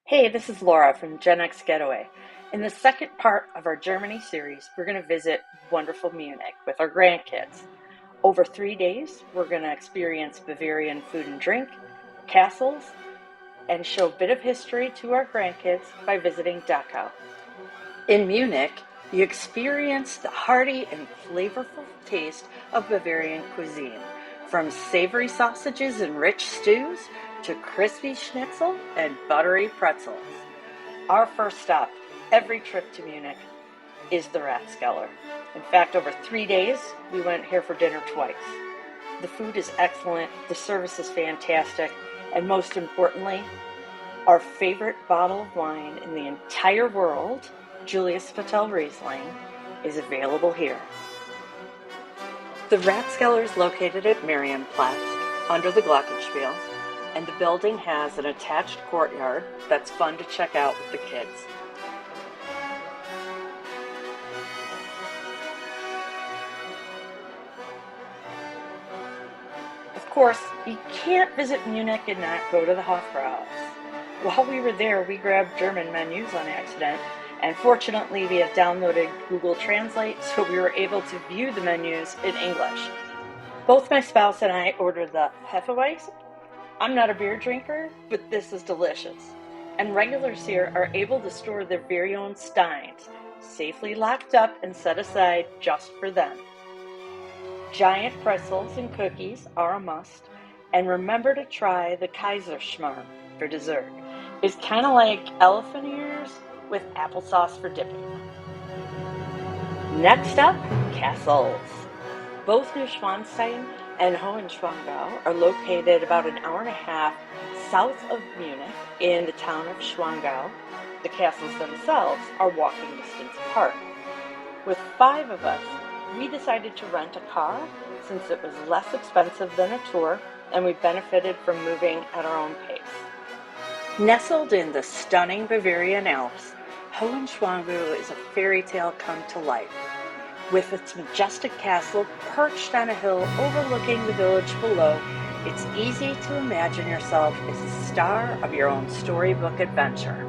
Hey, this is Laura from Gen X Getaway. In the second part of our Germany series, we're going to visit wonderful Munich with our grandkids. Over 3 days, we're going to experience Bavarian food and drink, castles, and show a bit of history to our grandkids by visiting Dachau. In Munich, you experience the hearty and flavorful taste of Bavarian cuisine, from savory sausages and rich stews to crispy schnitzel and buttery pretzels. Our first stop, every trip to Munich, is the Ratskeller. In fact, over 3 days, we went here for dinner twice. The food is excellent, the service is fantastic, and most importantly, our favorite bottle of wine in the entire world, Julius Patel Riesling, is available here. The Ratskeller is located at Marienplatz, under the Glockenspiel, and the building has an attached courtyard that's fun to check out with the kids. Of course, you can't visit Munich and not go to the Hofbrauhaus. While we were there, we grabbed German menus on accident, and fortunately we have downloaded Google Translate, so we were able to view the menus in English. Both my spouse and I ordered the Hefeweizen. I'm not a beer drinker, but this is delicious. And regulars here are able to store their very own steins, safely locked up and set aside just for them. Giant pretzels and cookies are a must, and remember to try the Kaiserschmarrn for dessert. It's kind of like elephant ears with applesauce for dipping. Next up, castles. Both Neuschwanstein and Hohenschwangau are located about an hour and a half south of Munich in the town of Schwangau. The castles themselves are walking distance apart. With 5 of us, we decided to rent a car since it was less expensive than a tour and we benefited from moving at our own pace. Nestled in the stunning Bavarian Alps, Hohenschwangau is a fairy tale come to life. With its majestic castle perched on a hill overlooking the village below, it's easy to imagine yourself as a star of your own storybook adventure.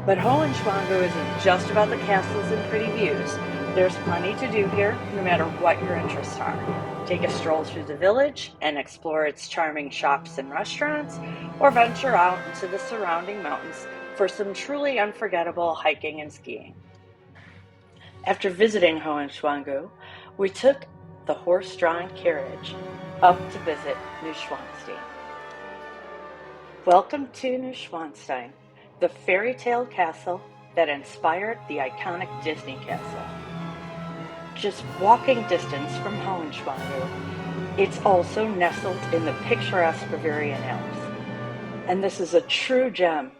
But Hohenschwangau isn't just about the castles and pretty views. There's plenty to do here, no matter what your interests are. Take a stroll through the village and explore its charming shops and restaurants, or venture out into the surrounding mountains for some truly unforgettable hiking and skiing. After visiting Hohenschwangau, we took the horse-drawn carriage up to visit Neuschwanstein. Welcome to Neuschwanstein, the fairy tale castle that inspired the iconic Disney castle. Just walking distance from Hohenschwangau, it's also nestled in the picturesque Bavarian Alps. And this is a true gem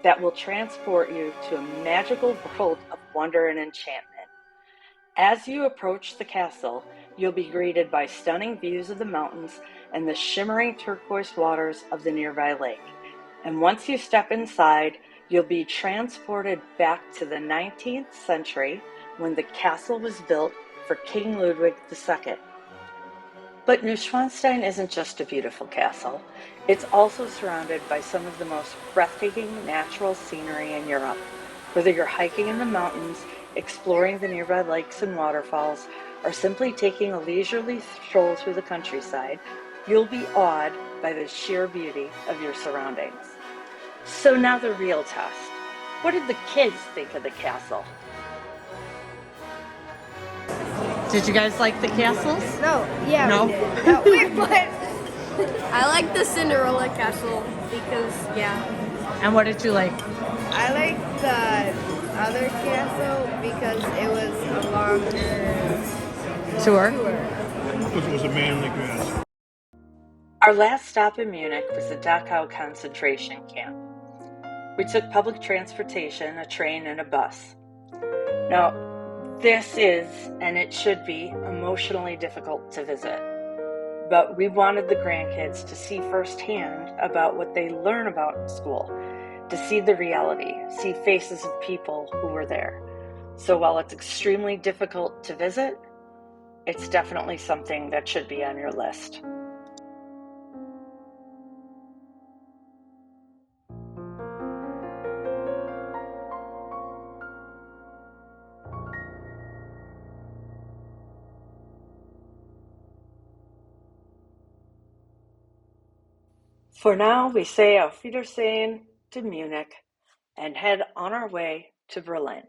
that will transport you to a magical world of wonder and enchantment. As you approach the castle, you'll be greeted by stunning views of the mountains and the shimmering turquoise waters of the nearby lake. And once you step inside, you'll be transported back to the 19th century when the castle was built for King Ludwig II. But Neuschwanstein isn't just a beautiful castle. It's also surrounded by some of the most breathtaking natural scenery in Europe. Whether you're hiking in the mountains, exploring the nearby lakes and waterfalls, or simply taking a leisurely stroll through the countryside, you'll be awed by the sheer beauty of your surroundings. So now the real test. What did the kids think of the castle? Did you guys like the castles? No, yeah, No? we did. No, wait, what? I like the Cinderella castle because, yeah. And what did you like? I like the other castle because it was a longer Tour? Because it was a manly grass. Our last stop in Munich was the Dachau Concentration Camp. We took public transportation, a train, and a bus. Now, this is, and it should be, emotionally difficult to visit. But we wanted the grandkids to see firsthand about what they learn about in school, to see the reality, see faces of people who were there. So while it's extremely difficult to visit, it's definitely something that should be on your list. For now, we say auf Wiedersehen to Munich and head on our way to Berlin.